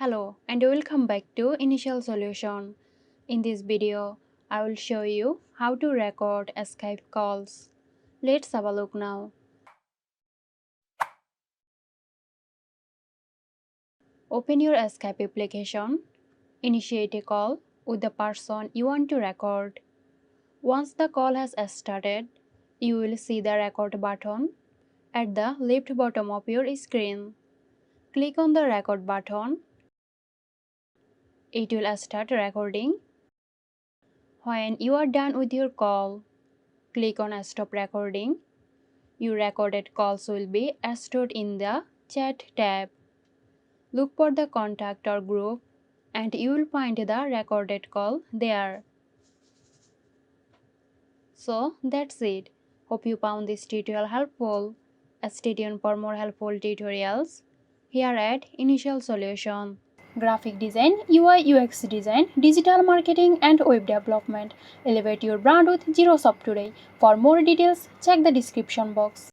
Hello and welcome back to Initial Solution. In this video, I will show you how to record Skype calls. Let's have a look now. Open your Skype application. Initiate a call with the person you want to record. Once the call has started, you will see the record button at the left bottom of your screen. Click on the record button. It will start recording. When you are done with your call, click on Stop Recording. Your recorded calls will be stored in the Chat tab. Look for the contact or group and you will find the recorded call there. So that's it. Hope you found this tutorial helpful. Stay tuned for more helpful tutorials here at Initial Solution. Graphic design, UI UX design, digital marketing and web development. Elevate your brand with Zero Shop today. For more details, check the description box.